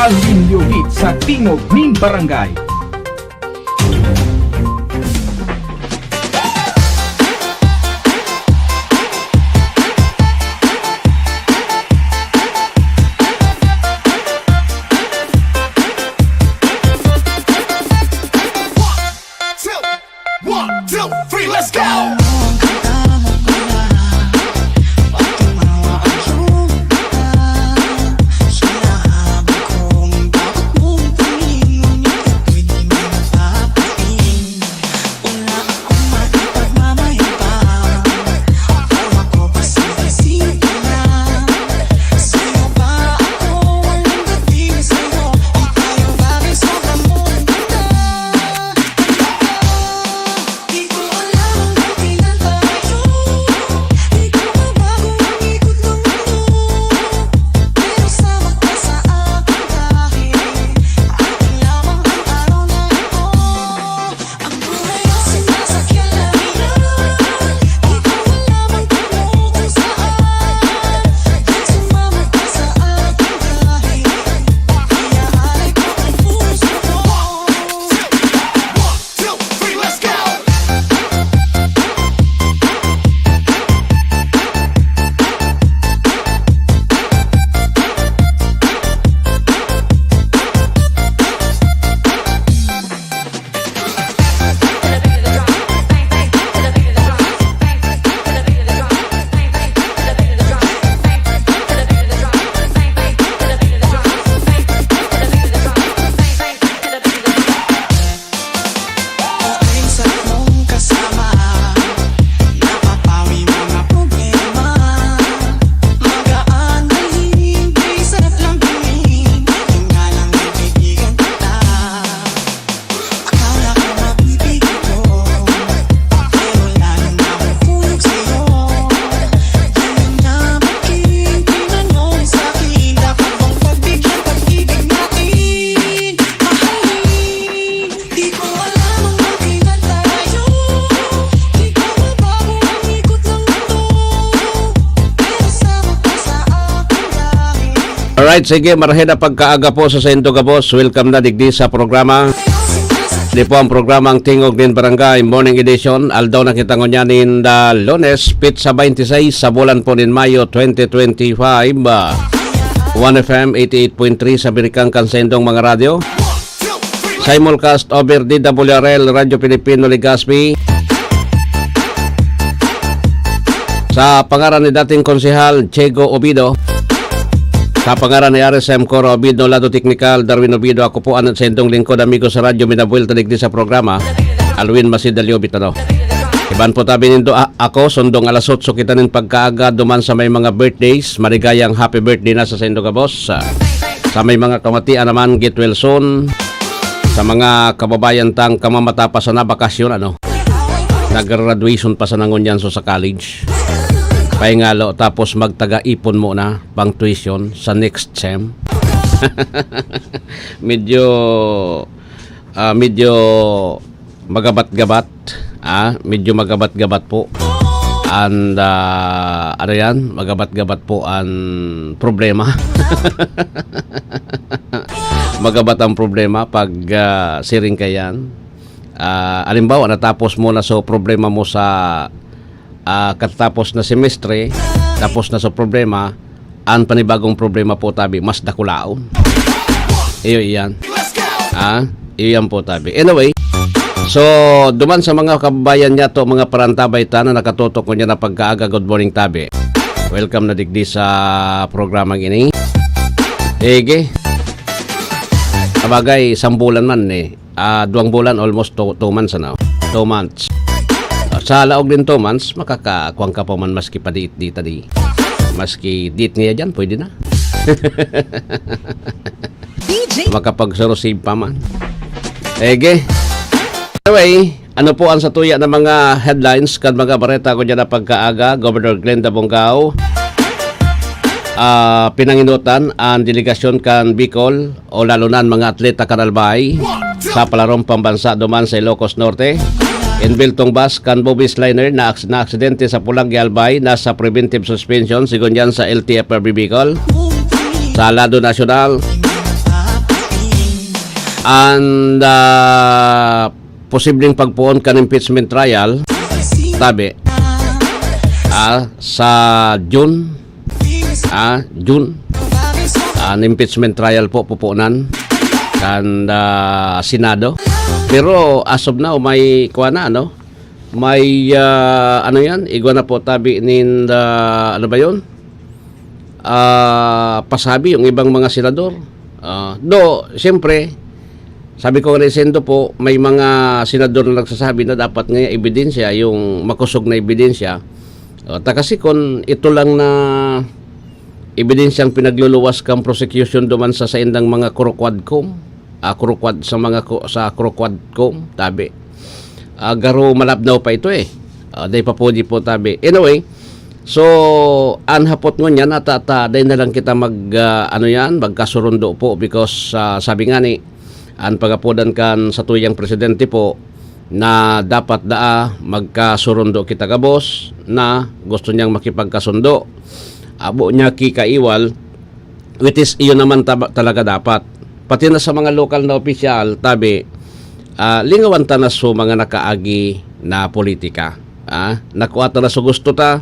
Alvin Liobit sa Tingog ning Barangay. One, two, three, let's go! Alright, sige, maraheda pagkaaga po sa Sendo Gabos. Welcome na digdi sa programa. Di po ang programang Tingog nin Barangay Morning Edition. Aldaw na kita ngunyanin da Lunes, Pizza 26 sa bulan po nin Mayo 2025. 1FM 88.3 sa Birikang Kansendong mga radyo. Simulcast over DWRL Radyo Pilipino Legazpi. Sa pangaran ni dating konsehal Chego Obido. Sa pangaran ni RSM Coro Obido, Lado Technical, Darwin Obido, ako po ang sendong lingkod, amigo sa radyo, minabuelta digdi sa programa, Alwin Masidalio Bitano. Iban po tabi nindo ako, sundong alas 8, kita nin pagkaaga, duman sa may mga birthdays, marigayang happy birthday na sa Sendo Gabos. Sa may mga kamatian naman, get well soon. Sa mga kababayan tang kamamata pa sa nabakasyon, nag-graduation pa sa nangunyan so sa college. Pahingalo, tapos magtaga-ipon mo na pang tuition sa next sem. medyo magabat-gabat, medyo magabat-gabat po. And ano yan, magabat-gabat po ang problema. Magabat ang problema pag siring kayan. Alimbawa, natapos mo na so problema mo sa katapos na semestre, tapos na sa problema, ang panibagong problema po tabi, mas dakulaon. Iyo iyan. Iyan po tabi. Anyway, so, duman sa mga kababayan niya to, mga parantabay ta na nakatutok ko niya na pagkaaga, good morning tabi. Welcome na digdi sa programang ini. Ege. Sabagay, 1 bulan man 2 bulan, almost 2 months na. 2 months. Sa laog din 2 months, makakakuang ka pa man maski pa di maski diit niya dyan, pwede na. Makapag-receive pa man. Ege. Anyway, ano po ang satuya ng mga headlines kan mga bareta ko dyan na pagkaaga? Governor Glenda Bongao pinanginutan ang delegasyon kan Bicol o lalo na mga atleta kanalbay sa palarong pambansa duman sa Ilocos Norte. Inbiltong bus kan Bobby's Liner na aksidente sa Pulang Albay nasa preventive suspension sigon yan sa LTFRB Bicol. Sa lado nasyonal, and posibleng pagpuon kan impeachment trial tabi sa June an impeachment trial po pupunan kan Senado. Pero as of now may may ano yan, igwa na po tabi nin ano ba yun? Pasabi yung ibang mga senador. Siyempre, sabi ko rin po, may mga senador na nagsasabi na dapat nga ebidensya, yung makusog na ebidensya. Kasi kung ito lang na ebidensyang pinagluluwas kang prosecution duman sa indang mga kurukwadkom, sa kurukwadkom, tabi. Garo malabnaw pa ito Day pa po di po tabi. Anyway, so anhapot mo niya day na lang kita magkasurundo po because sabi nga ni ang pagapudan kan sa tuyang presidente po na dapat magkasurundo kita kabos na gusto niyang makipagkasundo. Abo niya kikaiwal, which is iyon naman talaga dapat. Pati na sa mga local na opisyal, tabi, lingawan ta na so mga nakaagi na politika. Nakuha ta na so gusto ta,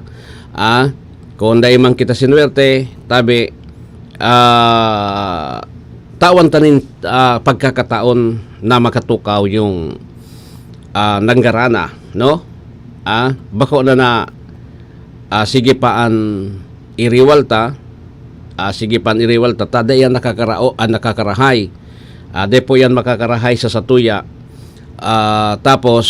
kung dahil man kita sinuwerte, tabi, tawan tanin pagkakataon na makatukaw yung nanggarana, no? Bako na sige paan iriwalta, tada yan nakakarahay. Depo yan makakarahay sa satuya. Tapos,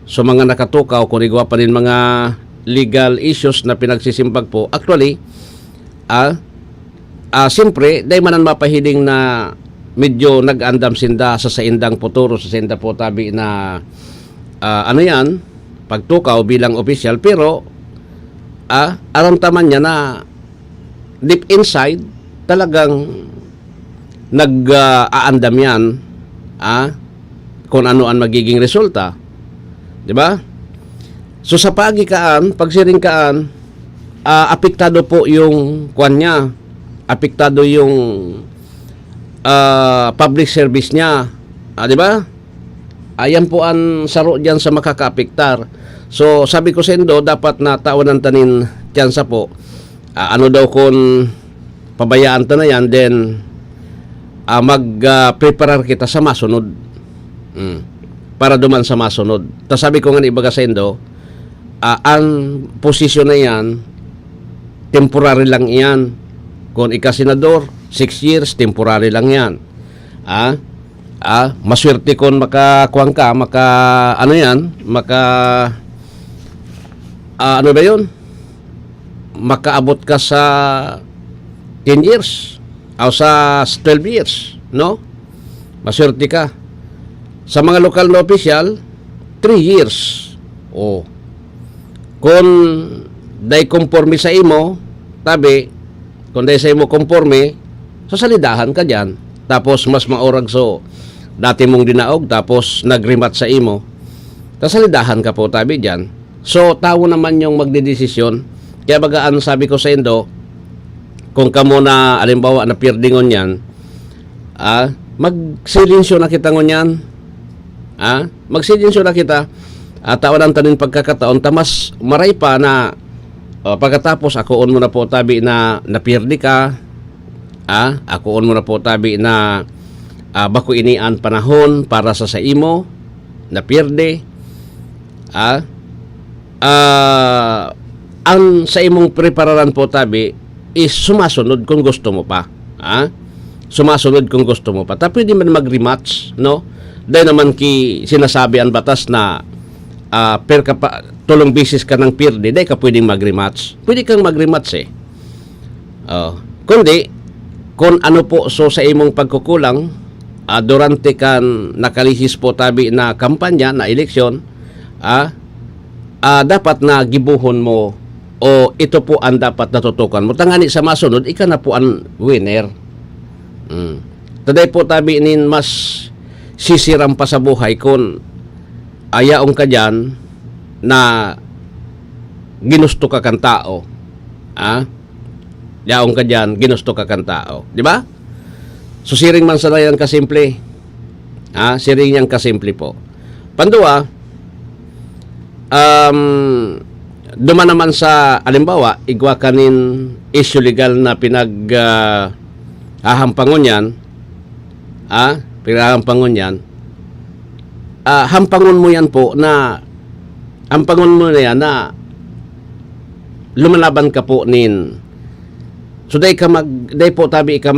so mga nakatukaw, kung igwa pa rin mga legal issues na pinagsisimbag po, actually, siyempre, dahil manan mapahiling na medyo nag-andam sinda sa indang puturo, sa sinda po tabi na pagtukaw bilang opisyal, pero aramtaman niya na deep inside talagang nag-aandam yan kung ano ang magiging resulta. Di ba? So sa pagsiringkaan, apektado po yung kwan niya, apektado yung public service niya. Di ba? Ayan po ang saro dyan sa makakaapektar. So sabi ko sa Indo, dapat na tawanan tanin tiyansa po. Ano daw kung pabayaan ta na yan, then mag-preparar kita sa masunod. Para duman sa masunod. Tapos sabi ko nga ibaga sa Indo, ang posisyon na yan, temporary lang yan. Kung ikasenador, 6 years, temporary lang yan. Maswerte kung makakuwang ka, ano ba yun? Makaabot ka sa 10 years o sa 12 years, no? Maswerte ka. Sa mga lokal na opisyal, 3 years. Kung day conforme sa imo, tabi, kung day sa imo conforme, sasalidahan ka dyan. Tapos mas maorag so dati mong dinaog, tapos nag-rematch sa imo, sasalidahan ka po tabi dyan. So, tao naman yung magdidesisyon. Kaya bagaan sabi ko sa Indo, kung kamo na, alimbawa, na pierdingon yan, magsilinsyo na kita ngunyan. Magsilinsyo na kita. Tawanan tanin pagkakataon, tamas maray pa na pagkatapos, akoon mo na po tabi na napierdi ka. Akoon mo na po tabi na bako inian panahon para sa imo, napierde. Ang sa imong prepararan po tabi is sumasunod kung gusto mo pa. Sumasunod kung gusto mo pa. Tapos pwede man mag-rematch, no? Dahil naman sinasabi ang batas na tulong bisis ka ng pirde, dahil ka pwedeng mag-rematch. Pwede kang mag-rematch kundi, kung ano po so sa imong pagkukulang, durante kan nakalihis po tabi na kampanya, na eleksyon, dapat na gibuhon mo o ito po ang dapat natutukan mo. Tangani sa masunod, ika na po ang winner. Taday po tabi nin mas sisiram pa sa buhay kung ayaong ka dyan na ginusto ka kan tao. Yaong ka dyan, ginusto ka kan tao. Di ba? Susiring man sa dayan kasimple. Siring yang kasimple po. Pandua, duman naman sa alimbawa, igwa kanin issue legal na hahampangon yan, pinahampangon yan, hampangon mo yan po na, hampangon mo na yan na lumalaban ka po nin. So day po tabi ka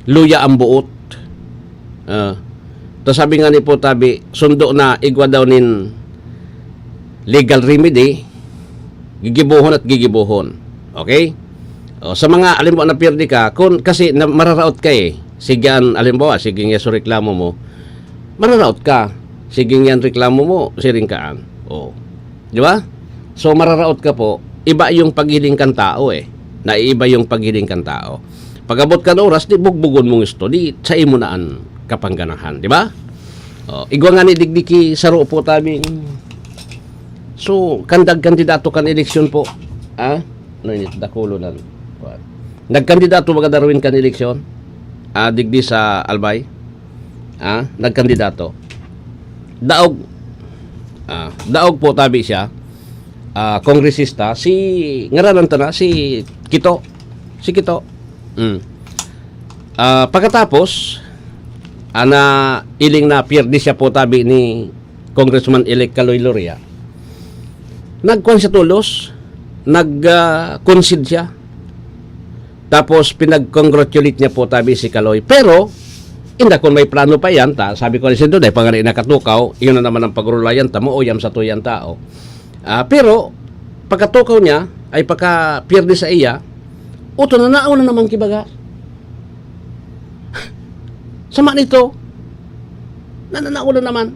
luya ang buot. To sabi nga ni po tabi, sundo na igwa daw nin legal remedy, gigibuhon at gigibuhon. Okay? Sa mga alimbawa na pirdi ka, kasi mararaot ka sige alimbawa, sige nga so reklamo mo, mararaot ka. Sige nga reklamo mo, siring kaan. Di ba? So mararaot ka po, iba yung paghiling kan tao Naiiba yung paghiling kan tao. Pag-abot ka na oras, di bugbugon mong gusto, di sa imo naan kapangganahan. Di ba? Igwa nga ni digdiki saro po tabi. So, kandidato kan eleksyon po. Ano yun? Dakulo na. Nagkandidato mga Darwin kan eleksyon. Digdi sa Albay. Nagkandidato. Daog po tabi siya. Kongresista. Ngaranan ta na, si Kito. Pagkatapos, iling na pierdi siya po tabi ni Congressman-elect Kaloy Loria. Nagkuhan siya tulos, nag-concede siya. Tapos pinag-congratulate niya po tabi si Kaloy. Pero, inda kung may plano pa yan, sabi ko rin siya doon, dahil pangari nakatukaw, yun na naman ang pagrulayan, tamuoyam sa tuyang tao. Pero, pagkatukaw niya, ay pagka-pierdi sa iya, uto na naman kibaga. Sama nito, nananao na naman.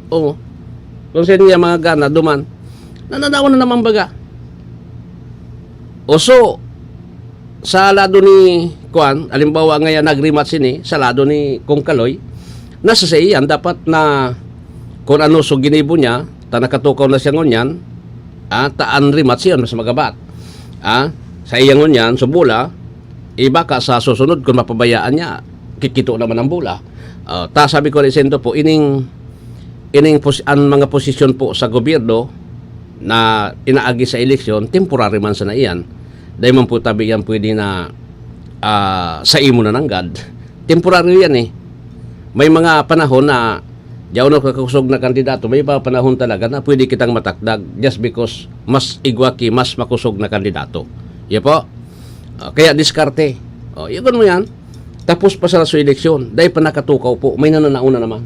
Kung sa niya mga gana, duman, nananao na naman baga. So, sa lado ni Kuan, alimbawa ngayon nag-rematch sa lado ni Kong Kaloy, nasa sa iyan, dapat na kung ano so ginibo niya, nakatukaw na siya ngunyan, taan rematch yun, mas magabat. Sa iyang ngunyan, so bula, iba ka sa susunod kung mapabayaan niya, kikito naman ang bula. Sabi ko rin sendo po, ang mga posisyon po sa gobyerno na inaagi sa eleksyon, temporary man sa na iyan. Dahil man po tabi yan pwede na sa imo na nanggad. Temporary yan May mga panahon na diyaw na kakusog na kandidato, may mga panahon talaga na pwede kitang matakdag just because mas igwaki, mas makusog na kandidato. Yan po. Kaya diskarte. Iyon mo yan. Tapos pa sa eleksyon, dahil pa nakatukaw po, may nananauna naman.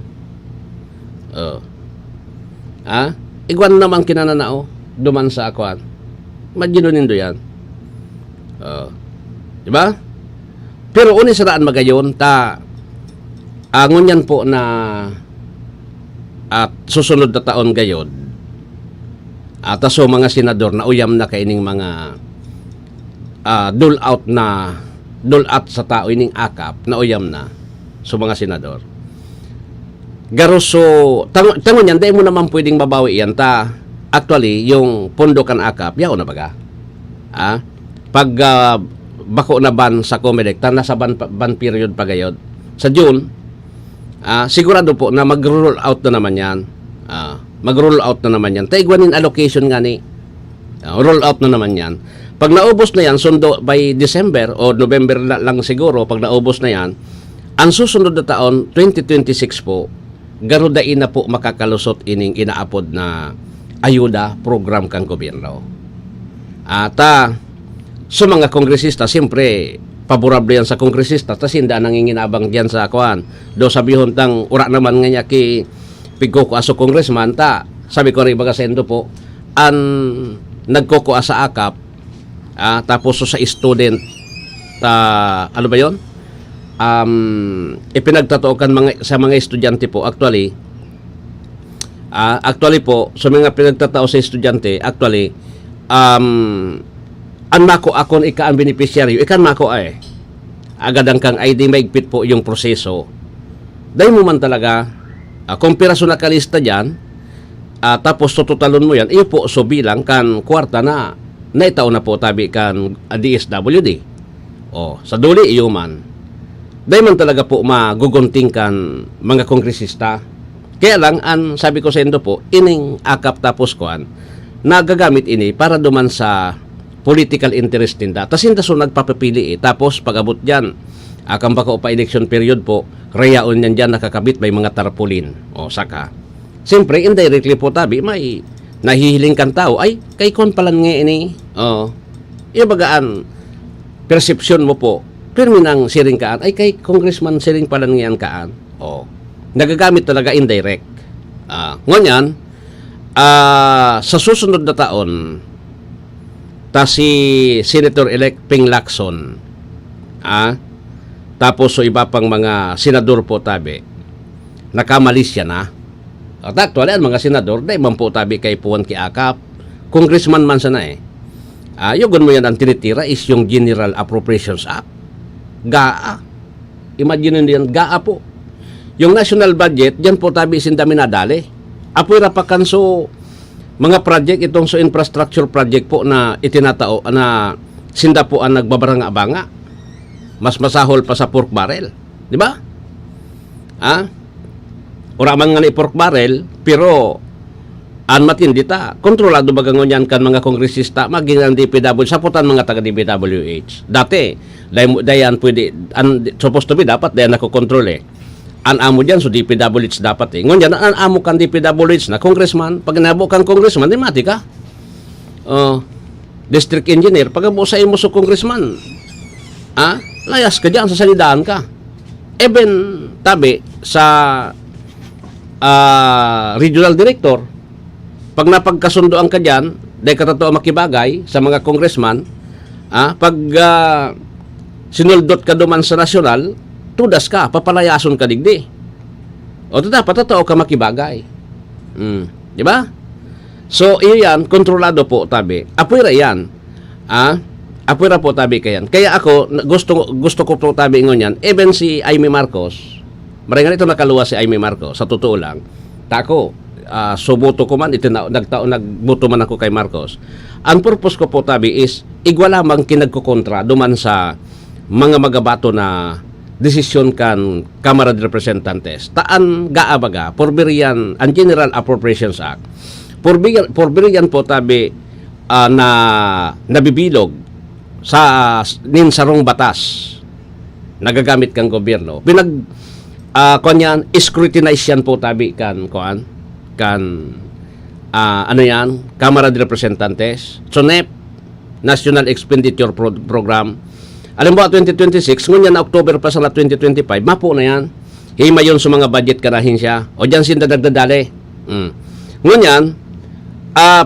Igwan naman kinananao, duman sa akuan. Magginunindo yan. Diba? Pero uni saraan magayon, angon yan po na at susunod na taon gayon, so mga senador na uyam na kaining mga dole out sa tao ining akap na uyam na so mga senador. Garoso tangon yan, dahil mo naman pwedeng mabawi yan actually yung pondo kan akap yaw na baga. Pag bako na ban sa Comelec, nasa ban period pa gayod sa June, sigurado po na mag-roll out na naman yan. Mag-roll out na naman yan. Taigwanin allocation nga ni. Roll out na naman yan. Pag naubos na yan, sundo by December o November lang siguro, pag naubos na yan, ang susunod na taon, 2026 po, garudain na po makakalusot ining inaapod na ayuda program kang gobyerno. So mga kongresista, siyempre, paborable yan sa kongresista, tas hindi nanginginabang diyan sa akuan. Do sabihon tang ura naman nga niya ki pigkoko aso congressman, sabi ko rin baga sendo po, nagkoko sa akap, tapos so sa student, ano ba yun? Ipinagtatookan sa mga estudyante po, actually po, sa mga pinagtatao sa estudyante, actually, ang mako akon ang beneficiaryo, ikan mako agad ang kang ID maigpit po yung proseso. Dahil mo man talaga, kung piraso na kalista dyan, tapos tututalon mo yan, iyo po so bilang kan kwarta na naitaw na po tabi kan DSWD. Sa duli iyo man. dahil man talaga po magugunting kan mga kongresista. Kaya lang, sabi ko sa indo po, ining akap tapos kuan, nagagamit ini para duman sa political interest ninda. Tas hindi so nagpapapili Tapos pag-abot dyan, akang baka pa election period po, rayaon yan dyan nakakabit may mga tarpaulin. O saka. Siyempre, indirectly po tabi, may nahihiling kan tao, ay, kay kon palan nga ini. Ibagaan, perception mo po, pirmi ng siring kaan, ay kay congressman siring palan nga yan kaan. Nagagamit talaga indirect. Ngunyan, sa susunod na taon, si Senator-elect Ping Lacson, tapos so iba pang mga senador po tabi, nakamalis siya na. At actually, ang mga senador, dahil man po tabi kay Puwan Kiakap, congressman man sana yugon mo yan ang tinitira is yung General Appropriations Act. GAA. Imagine nyo yan, GAA po. Yung national budget, dyan po tabi sindami nadali. Apoy rapakan so mga project, itong so infrastructure project po na itinatao, na sinda po ang nagbabaranga-abanga. Mas masahol pa sa pork barrel. Di ba? Uraman nga ni pork barrel, pero matindi ta. Kontrolado ba gangon yan kan mga kongresista, maging ang DPW, saputan mga taga-DPWH. Dati, dayan pwede, supposed to be dapat, dayan nakokontrol Ang amo dyan, so DPWH dapat Ngunyan, ang amo kan DPWH na congressman, pag nabo kang congressman, di mati ka. District engineer, pag abo sa imo so congressman, layas ka dyan, sa salidaan ka. Even, tabi, sa regional director, pag napagkasundoan ka dyan, dahil katotoo makibagay sa mga congressman, pag sinuldot ka duman sa nasyonal, tudas ka, papalayason ka digdi. O dapat totoo ka makibagay. Di ba? So, iyan, kontrolado po tabi. Apoy ra yan. Apoy ra po tabi kayan. Kaya ako, gusto ko po tabi ingon yan. Even si Aimee Marcos, maringan ito nakaluwa si Aimee Marcos, sa totoo lang, tako, suboto ko man, nagboto man ako kay Marcos. Ang purpose ko po tabi is, igwa lamang kinagkukontra duman sa mga magabato na desisyon kan Kamara de Representantes. Taan gaabaga, porbirian, ang General Appropriations Act. Porbirian po tabi na nabibilog sa ninsarong batas nagagamit kang gobyerno. Kanyan, scrutinize yan po tabi kan Kamara de Representantes. So, NEP, National Expenditure Program. Alam mo, 2026, ngunyan na October pa sa 2025, mapo na yan. Himayon sa mga budget kanahin siya. O dyan sinda nagdadali. Ngunyan,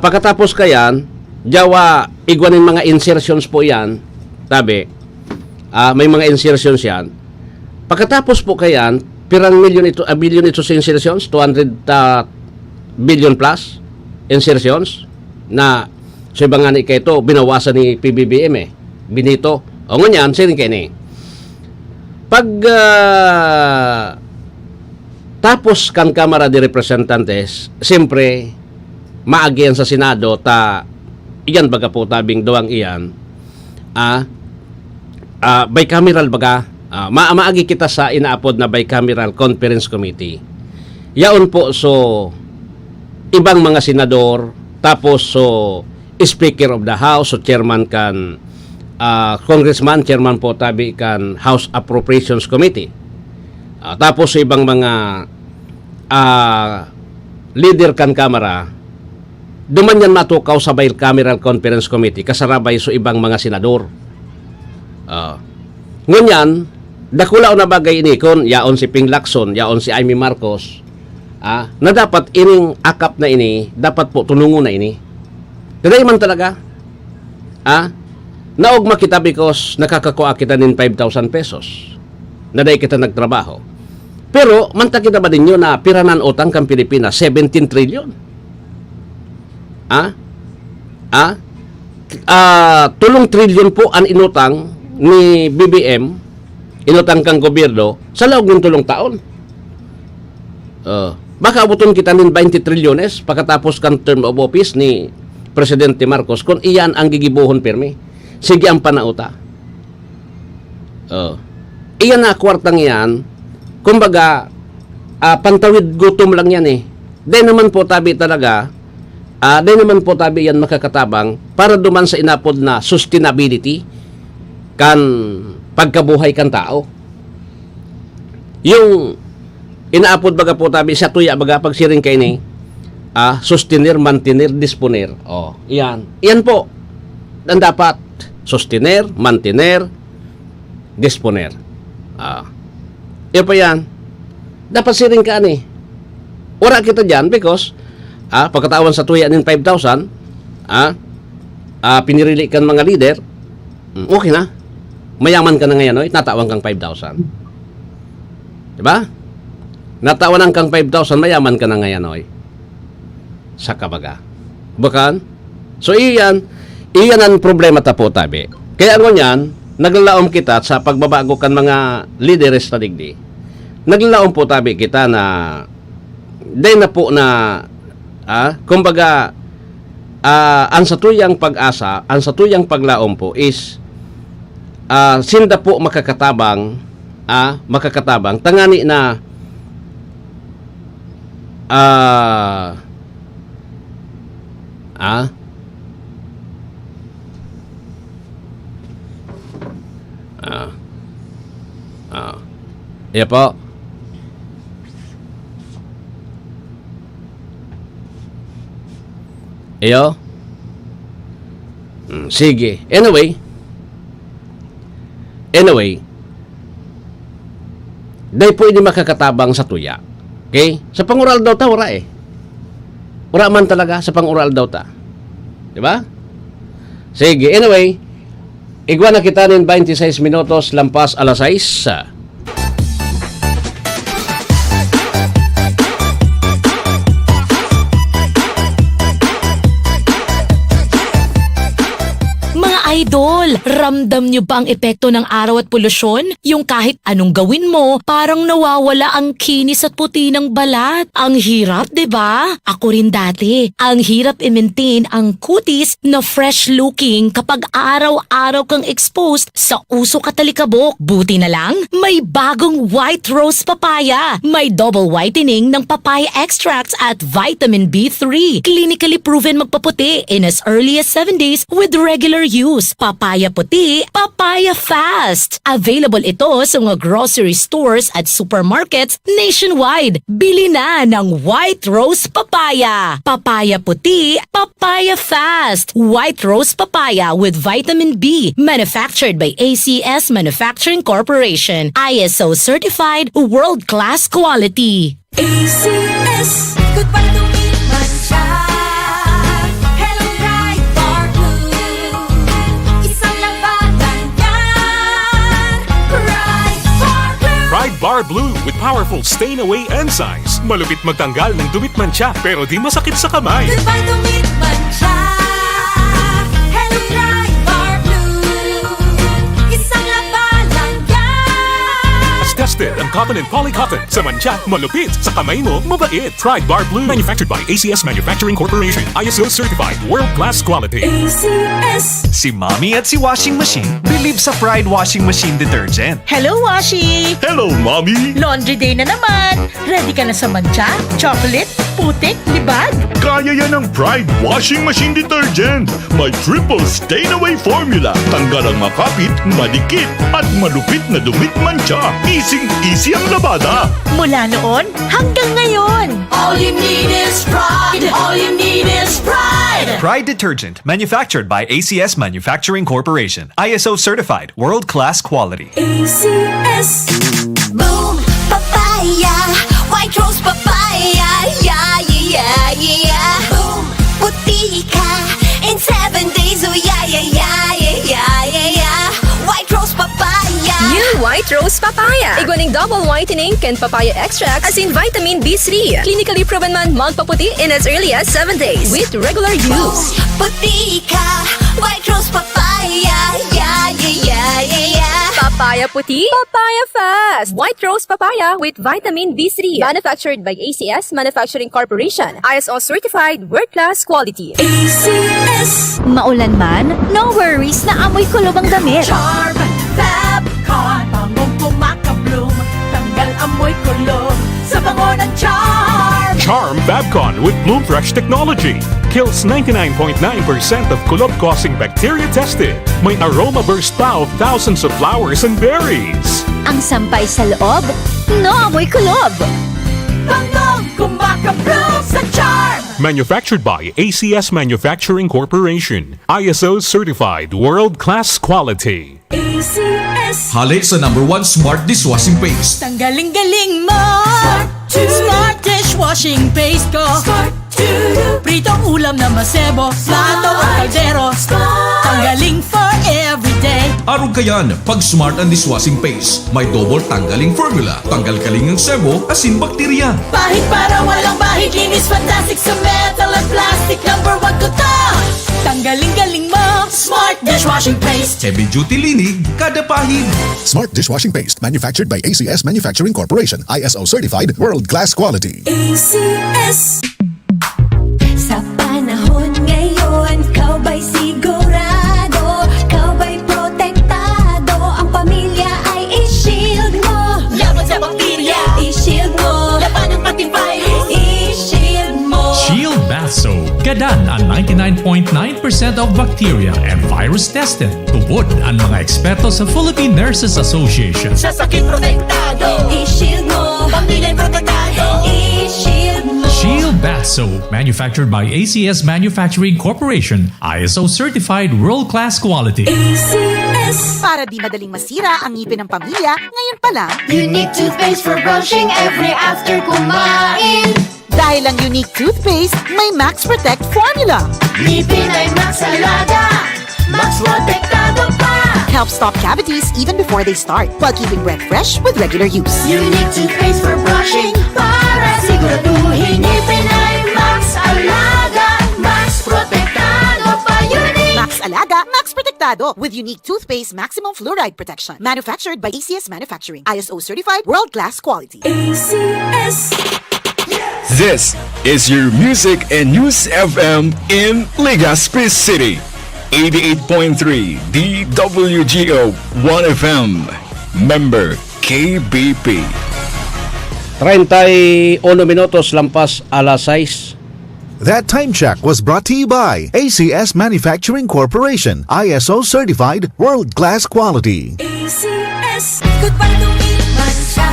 pagkatapos ka yan, jawa, igwanin mga insertions po yan. Tabi, may mga insertions yan. Pagkatapos po ka yan, pirang billion ito sa insertions, 200 billion plus insertions, na sa ibang nga ni ito, binawasan ni PBBM Binito. O ngunyan, sining kayo ni. Pag tapos kan Kamara de Representantes, siyempre, maagyan sa Senado, iyan baga po tabing duwang iyan, bicameral baga, maagi kita sa inaapod na bicameral conference committee. Yaon po so, ibang mga senador, tapos so, Speaker of the House, so chairman kan, Congressman, chairman po tabi kan House Appropriations Committee. Tapos sa ibang mga leader kan Kamara, duman yan matukaw sa bicameral conference committee kasarabay so ibang mga senador. Ngunyan, dakula na bagay ini kon yaon si Ping Lacson, yaon si Aimee Marcos, na dapat ining akap na ini, dapat po tunungo na ini. Today man talaga, naog makita because nakakakuha kita nin 5,000 pesos na dahi kita nagtrabaho. Pero, manta kita ba ninyo na piranan utang kang Pilipinas, 17 trillion? Tulong trillion po ang inutang ni BBM, inutang kang gobyerno, sa loob ng tulong taon. Baka abuton kita nin 20 trilyones pagkatapos kan term of office ni Presidente Marcos kung iyan ang gigibuhon pirmi. Sige ang panauta. iyan na kwartang yan, kumbaga, pantawid gutom lang yan eh. Dahil naman po tabi talaga, dahil naman po tabi yan makakatabang para duman sa inapod na sustainability kan pagkabuhay kan tao. Yung inaapod baga po tabi sa tuya baga pagsiring kay ni sustainer, mantener, disponer. Oh, iyan. Iyan po. Ang dapat sustainer, mantener, disponer. Iyan pa yan. Dapat siring ka ni. Ora kita dyan because pagkatawan sa tuya nin 5,000, pinirili kan mga leader, okay na. Mayaman ka na ngayon, oy, natawan kang 5,000. Diba? Natawan kang 5,000, mayaman ka na ngayon, oy. Sa kabaga. Bukan? So, iyan ang problema tapo tabi. Kaya ano yan, naglalaom kita sa pagbabago kan mga leaders na digdi. Naglalaom po tabi kita na day na po na kumbaga ang satuyang pag-asa, ang satuyang paglaom po is sinda po makakatabang tangani na iya po. Iyo? Sige. Anyway, dahil po hindi makakatabang sa tuya. Okay? Sa pangural daw ta, wala eh. Wala man talaga sa pangural daw ta. Diba? Sige. Anyway, igwa na kita nin 26 minutos lampas alas 6. Idol, ramdam nyo ba ang epekto ng araw at polusyon? Yung kahit anong gawin mo, parang nawawala ang kinis at puti ng balat. Ang hirap, 'di ba? Ako rin dati. Ang hirap i-maintain ang kutis na fresh looking kapag araw-araw kang exposed sa usok at alikabok. Buti na lang, may bagong White Rose Papaya. May double whitening ng papaya extracts at vitamin B3. Clinically proven magpaputi in as early as 7 days with regular use. Papaya puti, papaya fast. Available ito sa mga grocery stores at supermarkets nationwide. Bili na ng White Rose Papaya. Papaya puti, papaya fast. White Rose Papaya with vitamin B. Manufactured by ACS Manufacturing Corporation. ISO certified, world-class quality. ACS, goodbye to me, Mancha. Hello, Bright Bar Blue. Isang labanan yan. Bright Bar Blue. Pride Bar Blue with powerful stain-away enzymes. Malupit magtanggal ng dumit mancha pero di masakit sa kamay. Goodbye to me, Mancha. Hello, Bright Bar Blue. Isang labanan yan. As tested ang cotton and polycotton. Sa mancha, malupit. Sa kamay mo, mabait. Pride Bar Blue. Manufactured by ACS Manufacturing Corporation. ISO certified. World-class quality. ACS. Si Mommy at si Washing Machine believe sa Pride Washing Machine Detergent. Hello, Washi! Hello, Mommy! Laundry day na naman! Ready ka na sa mancha, chocolate, putik, libag? Kaya yan ang Pride Washing Machine Detergent. May triple stain-away formula. Tanggal ang makapit, madikit, at malupit na dumit mancha. Easy ang labada. Mula noon hanggang ngayon! All you need is pride. All you need is pride. Pride Detergent, manufactured by ACS Manufacturing Corporation. ISO certified, world-class quality. ACS. Boom, papaya. White Rose Papaya. Yeah, yeah, yeah. Boom, puti ka. In 7 days, oh yeah, yeah, yeah, yeah, yeah, yeah. White Rose Papaya. New White Rose Papaya. Igwaning double whitening and papaya extract as in vitamin B3. Clinically proven man magpaputi in as early as 7 days with regular use. Puti ka. White Rose Papaya. Yeah, yeah, yeah, yeah, yeah. Papaya puti, papaya fast. White Rose Papaya with vitamin B3. Manufactured by ACS Manufacturing Corporation. ISO certified, world-class quality. ACS. Maulan man, no worries na amoy kulubang damit. Charm, Fab, Con, kumakabloom, tanggal amoy kulog sa bango ng Charm. Charm Babcon with Bloom Fresh technology. Kills 99.9% of kulob-causing bacteria tested. May aroma burst pa of thousands of flowers and berries. Ang sampay sa loob, no amoy kulob. Bangong kumakabloom sa Charm. Manufactured by ACS Manufacturing Corporation. ISO certified world-class quality. ACS. Halik sa #1 smart dishwashing paste. Tanggaling-galing mo. Smart dishwashing paste ko. Pritong ulam na masebo, plato at kaldero. Tanggaling for everyday. Arog kayan, pag smart ang dishwashing paste, may double tanggaling formula. Tanggal kaling ng sebo, asin bakterya. Bahid para walang bahid, linis fantastic sa metal at plastic. #1 ko to. Tanggaling-galing mo. Smart dishwashing paste. Heavy duty linig, kada pahid. Smart dishwashing paste manufactured by ACS Manufacturing Corporation. ISO certified world-class quality. ACS. Sa panahon ngayon, kau ba'y sigurado? Kau ba'y protektado? Ang pamilya ay i-shield mo. Laban sa bakterya. I-shield mo. Laban ng pati virus. I-shield mo. Shield Bath Soap. Gadan ang 99.9% of bacteria and virus tested. Tubod ang mga eksperto sa Philippine Nurses Association. Sa sakit protektado. I-shield mo. Pamilya protektado. I-shield mo. Shield Bath Soap, manufactured by ACS Manufacturing Corporation, ISO certified world-class quality. ACS. Para di madaling masira ang ngipin ng pamilya, ngayon pa lang, Unique toothpaste for brushing every after kumain. dahil ang unique toothpaste, may Max Protect formula. Ngipin ay Max Alaga. Max protektado pa. Helps stop cavities even before they start, while keeping breath fresh with regular use. Unique toothpaste for brushing para siguraduhin ngipin ay Max Alaga. Max protektado pa. Unique. Max Alaga, Max Protectado with unique toothpaste maximum fluoride protection. Manufactured by ACS Manufacturing. ISO certified world-class quality. ACS. This is your Music and News FM in Legazpi City. 88.3 DWGO 1FM. Member KBP. 31 minutos lampas alas 6. That time check was brought to you by ACS Manufacturing Corporation. ISO certified world-class quality. ACS. Goodbye to me, Mancha.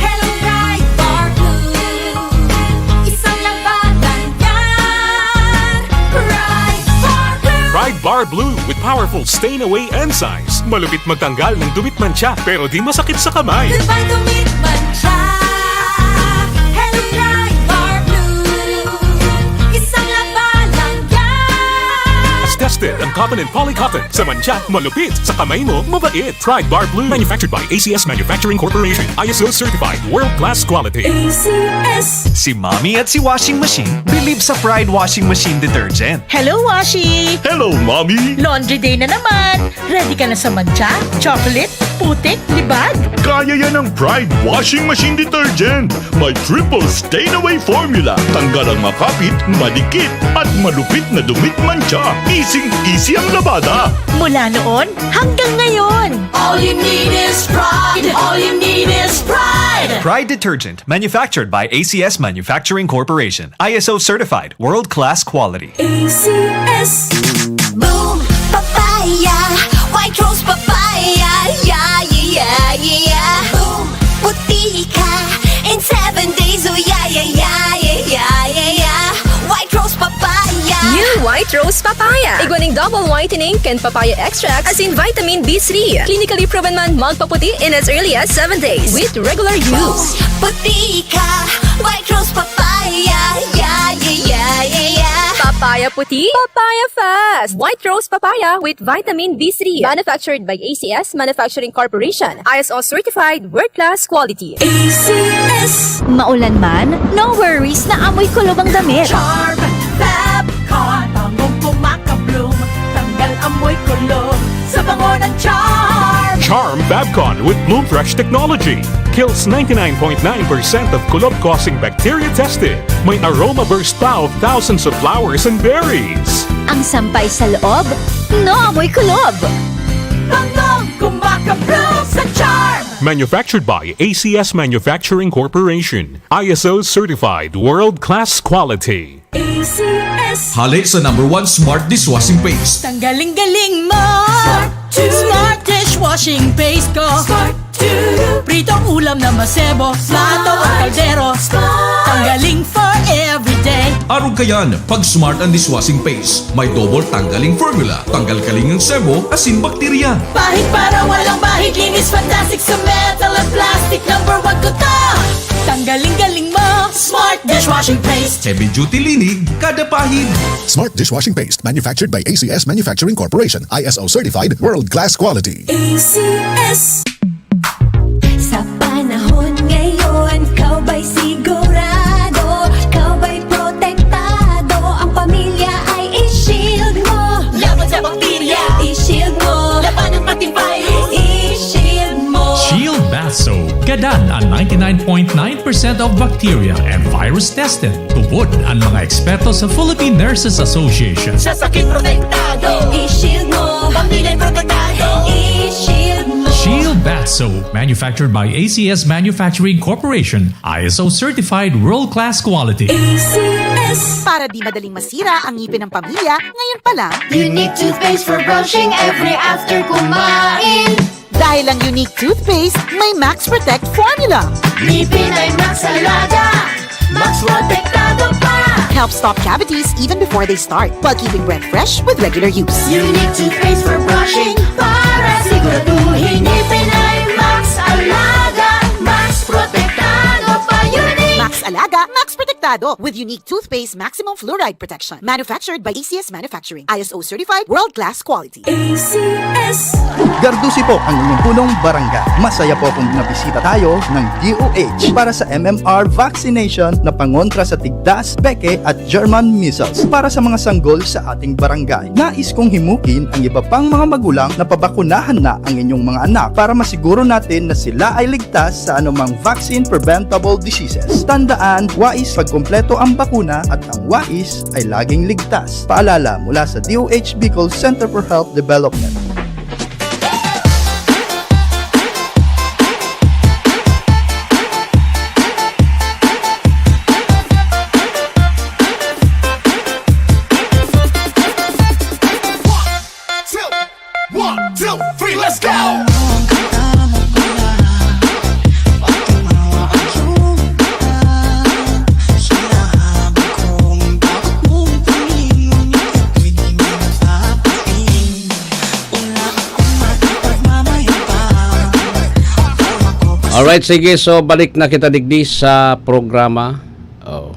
Hello, bright bar blue. Isang labanan yan. Bright bar blue. Pride Bar Blue with powerful stain-away enzymes. Malupit magtanggal ng dumit mancha pero di masakit sa kamay. Goodbye to me, Mancha. Hello, bright bar blue. Isang labanan yan. As tested ang cotton and polycotton. Sa mancha, malupit. Sa kamay mo, mabait. Pride Bar Blue. Manufactured by ACS Manufacturing Corporation. ISO certified world-class quality. ACS. Si Mommy at si Washing Machine believe sa Pride Washing Machine Detergent. Hello, Washi! Hello, Mommy! Laundry day na naman! Ready ka na sa mancha, chocolate, putik, libag? Kaya yan ang Pride Washing Machine Detergent. May triple stain-away formula. Tanggal ang makapit, madikit, at malupit na dumit mancha. Easy ang labada. Mula noon hanggang ngayon. All you need is pride. All you need is pride. Pride Detergent, manufactured by ACS Manufacturing Corporation. ISO certified world-class quality. ACS. Boom, papaya, white rose papaya, yeah, yeah, yeah. Boom, puti ka in 7 days, oh yeah, yeah, yeah, yeah, yeah, yeah. White rose papaya. New White Rose Papaya. Iguaning double whitening and papaya extract as in vitamin B3. Clinically proven man magpaputi in as early as 7 days with regular use. Puti ka, white rose papaya, yeah, yeah, yeah, yeah, yeah. Papaya puti, papaya fast. White Rose Papaya with vitamin B3. Manufactured by ACS Manufacturing Corporation. ISO certified world-class quality. ACS. Maulan man, no worries na amoy kulob ang damit. Charm, Babcon, bangong kumakabloom, tanggal amoy kulog sa bango ng Charm. Charm Babcon with Bloom Fresh technology. Kills 99.9% of kulob-causing bacteria tested. May aroma burst pa of thousands of flowers and berries. Ang sampay sa loob, no amoy kulob. Bangong kumakabloom Makapprove sa charm. Manufactured by ACS Manufacturing Corporation. ISO certified world-class quality. ACS. Hali sa #1 Smart Dishwashing Paste. Tanggaling-galing mo. Smart dishwashing paste ko. Smart Pritong ulam na masebo. Plato o kaldero. Tanggaling for everyday. Arog kayan, pag Smart and Dishwashing Paste, may double tanggaling formula. Tanggal kalingang sebo, asin bakterya. Bahid para walang bahid. Linis fantastic sa metal at plastic. #1 ko to. Tanggaling-galing mo. Smart dishwashing paste. Heavy duty linig, kada pahid. Smart Dishwashing Paste, manufactured by ACS Manufacturing Corporation. ISO certified, world-class quality. ACS. Sa panahon ngayon, kau ba'y sigurado? Kau ba'y protektado? Ang pamilya ay i-shield mo. Laban sa bakterya. I-shield mo. Laban ng pating virus. I-shield mo. Shield Bath Soap. Gadan ang 99.9% of bacteria and virus tested. Tubod ang mga eksperto sa Philippine Nurses Association. Sa sakit protektado. I-shield mo. Pamilya'y protektado. I-shield mo. Shield Bath Soap, manufactured by ACS Manufacturing Corporation, ISO certified world-class quality. ACS. Para di madaling masira ang ngipin ng pamilya, ngayon pa lang, Unique toothpaste for brushing every after kumain. dahil ang unique toothpaste, may Max Protect formula. Ngipin ay Max Alaga. Max protektado pa. Helps stop cavities even before they start, while keeping breath fresh with regular use. Unique toothpaste for brushing para siguraduhin ngipin ay Max Alaga. Max protektado pa. Unique. Max Alaga, Max Protectado with unique toothpaste maximum fluoride protection. Manufactured by ACS Manufacturing. ISO certified, world-class quality. ACS. Gardusi po ang inyong punong barangay. Masaya po kung nabisita tayo ng DOH para sa MMR vaccination na pangontra sa tigdas, peke at German measles para sa mga sanggol sa ating barangay. Nais kong himukin ang iba pang mga magulang na pabakunahan na ang inyong mga anak para masiguro natin na sila ay ligtas sa anumang vaccine preventable diseases. Tandaan, wais pagkumpleto ang bakuna at ang wais ay laging ligtas. Paalala mula sa DOH Bicol Center for Health Development. Alright, sige. So, balik na kita digdi sa programa. Oh.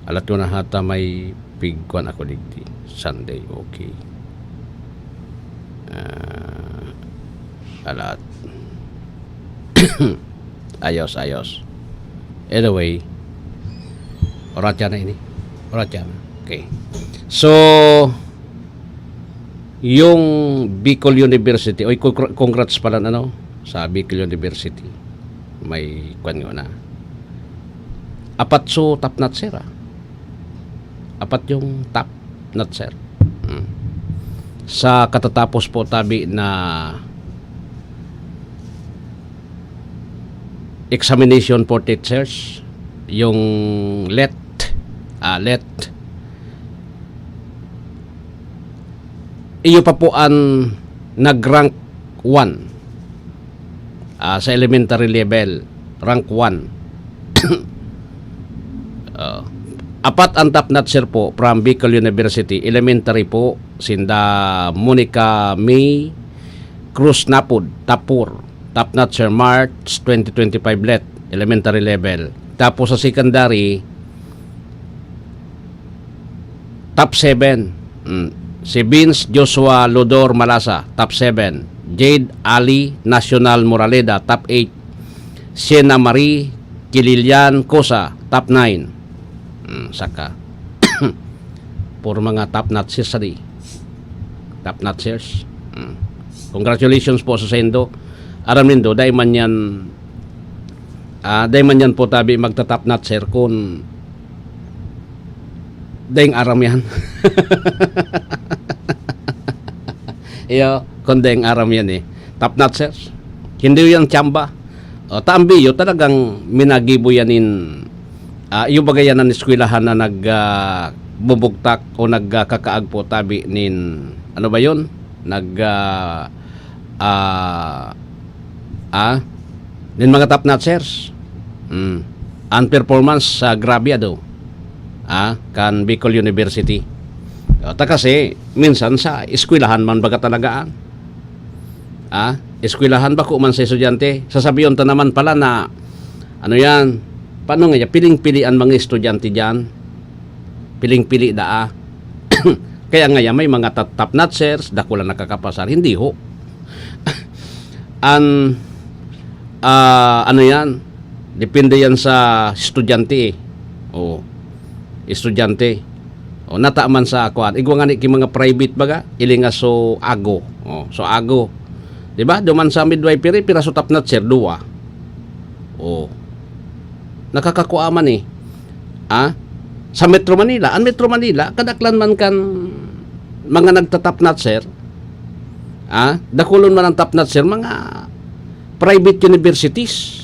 Alat ko na hata may pigkuan ako digdi. Sunday, okay. Alat. Ayos. Anyway, orat yan na ini. Orat yan. Okay. So, yung Bicol University, oy, congrats pala sa Bicol University. May kwan nga na. Apat so top notch sir. Apat yung top notch sir. Sa katatapos po tabi na examination for teachers, yung let iyo pa po ang nag-rank 1 sa elementary level, rank 1. Apat ang top notcher po from Bicol University. Elementary po, sinda Monica May Cruz Napud, Tapur, top notcher March 2025 let, elementary level. Tapos sa secondary, top 7. Si Vince Joshua Lodor Malasa, top 7. Jade Ali National Moraleda, top 8. Siena Marie Kililian Cosa, top 9. Saka puro mga top notchers sari. Top notchers. Congratulations po sa sendo. Aram nindo, dahil man yan po tabi magta-top notcher kung Deng aram yan. Iyo, kondeng aram yan eh. Top notchers. Hindi yan tsamba. O, taambiyo, talagang minagibo yanin. Yung bagayan ng eskwelahan na bubugtak o nagkakaagpo tabi nin, ano ba yun? Nin mga top notchers. Ang performance sa grabyado. Kan Bicol University. Kasi minsan sa eskwelahan man baga talagaan. Eskwelahan ba ko man sa estudyante, sasabihin ta naman pala na ano yan, paano nga piling-pili ang mga estudyante diyan. Piling-pili daa. Kaya nga may mga top notchers, dako lang nakakapasar, hindi ho. Ano yan? Depende yan sa estudyante eh. Estudyante. Nataaman sa kuan. Igwa nga ni ki mga private baga, ilinga so ago. So ago. 'Di ba? Duman sa midwifery piraso top notcher duwa. Nakakakuaman eh. Sa Metro Manila, ang Metro Manila kadaklan man kan mga nagta-top notcher. Dakulon man ang top notcher mga private universities.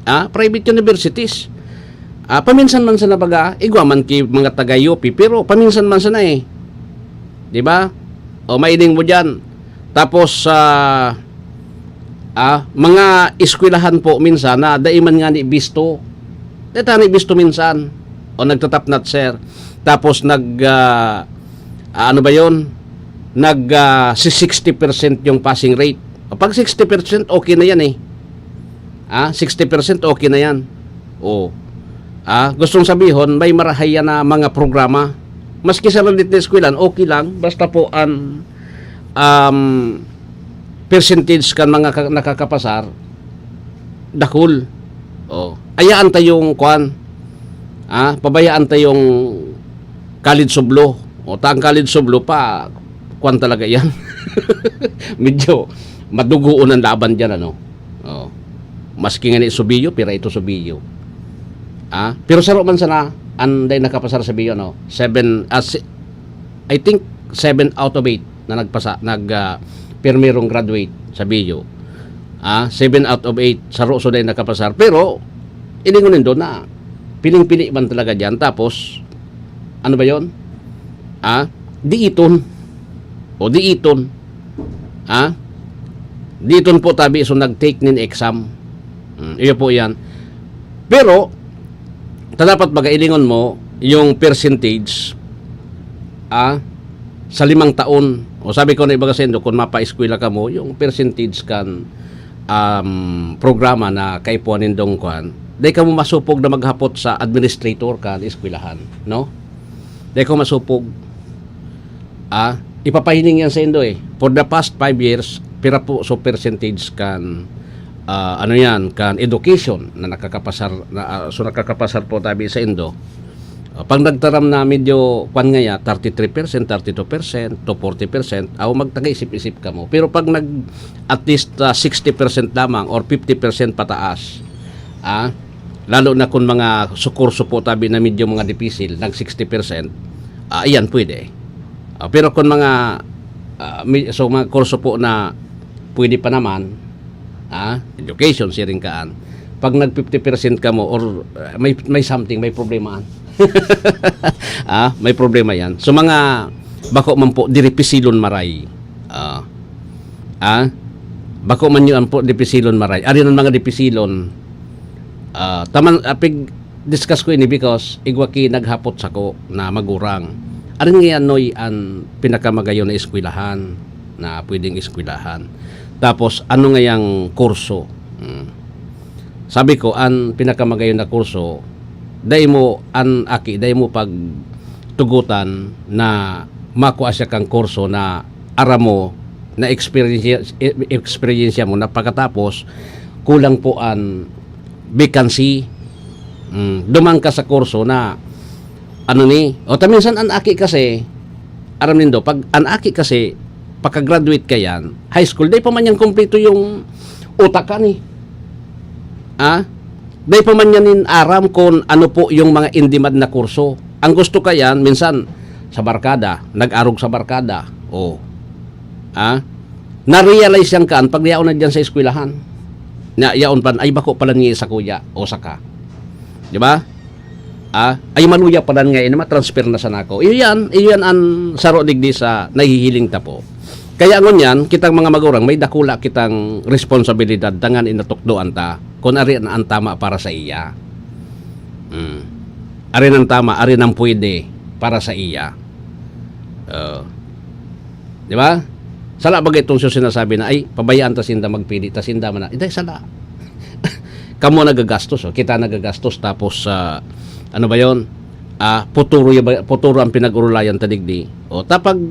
Private universities. Paminsan man sana baga, igwa man ki mga taga-UP, pero paminsan man sana eh. 'Di ba? Mailing mo diyan. Tapos mga eskwelahan po minsan na daiman nga ni bisto. Detani bisto minsan o nagtatap notcher. Tapos ano ba 'yon? 60% yung passing rate. Pag 60% okay na yan eh. 60% okay na yan. Gustong sabihin, may marahayan na mga programa. Maski sa landit na eskwelahan, okay lang. Basta po ang percentage kan mga nakakapasar, dakul. Ayaan tayong kuan. Pabayaan tayong college sublo. Ang college sublo pa, kuan talaga yan. Medyo madugoon ang laban dyan, ano. Maski nga ni Subiyo, pira ito Subiyo. Pero saro man sana anday nakapasar sa Biyo, no? I think 7 out of 8 na pirmirong graduate sa Biyo. 7 out of 8 saro so day nakapasar. Pero ilingunin doon na piling-pili man talaga diyan. Tapos ano ba 'yon? Diiton. Diiton po tabi so nag-take nin exam. Iyo po 'yan. Pero dapat bagailingon mo yung percentage sa 5 taon. Sabi ko na iba kasi kung mapa-eskwela ka mo, yung percentage kan programa na kaipuanin dong kuan, dahil ka mo masupog na maghapot sa administrator kan eskwelahan, no? Dahil ka masupog ipapahining yan sa indo eh. For the past 5 years, pira po so percentage kan ano yan, kan education na nakakapasar so nakakapasar po tabi sa indo. Pag nagtaram na medyo kwan nga ya 33%, 32% to 40%, magtaga-isip-isip ka mo. Pero pag at least 60% lamang or 50% pataas, lalo na kung mga sukurso po tabi na medyo mga dipisil, nag 60%, ayan pwede. Pero kung mga mga kurso po na pwede pa naman, education, sharing kaan. Pag nag 50% ka mo or may something, may problema. May problema yan. So mga bako man po diripisilon maray. Bako man yun po diripisilon maray. Ari ng mga dipisilon. Taman apig discuss ko ini because igwaki naghapot sako na magurang. Ari nga noy ang pinakamagayon na eskwelahan na pwedeng eskwelahan. Tapos, ano nga yung kurso? Sabi ko, ang pinakamagayon na kurso, dahil mo pag tugutan na makuha siya kang kurso na ara mo, na experience mo, na pagkatapos, kulang po ang vacancy. Dumang ka sa kurso na, minsan ang aki kasi, aram nindo, pag ang aki kasi, pagka-graduate ka yan, high school, dahil pa man yan kompleto yung utak ka ni. Dahil pa man yan aram kung ano po yung mga in-demand na kurso. Ang gusto ka yan, minsan, sa barkada, nag-arog sa barkada. O, na-realize yan kaan, pag yaon na dyan sa eskwelahan. Yaon pan, ay bako pala niya sa kuya, o saka. Di ba? Ay maluya pala nga, transfer na sa nako. Iyan ang saro digdi sa nahihiling tapo. Kaya ngon yan, kitang mga magurang, may dakula kitang responsibilidad, dangan inatukdoan ta, kung ari ang tama para sa iya. Ari ang tama, ari ang pwede para sa iya. Di ba? Sala bagay itong sinasabi na, ay, pabayaan ta sinda magpili, ta sinda man na. Hindi, sala. Kamo nagagastos, kita nagagastos, tapos, ano ba yun? Puturo ang pinag-urulayan tadigdi. O, tapag,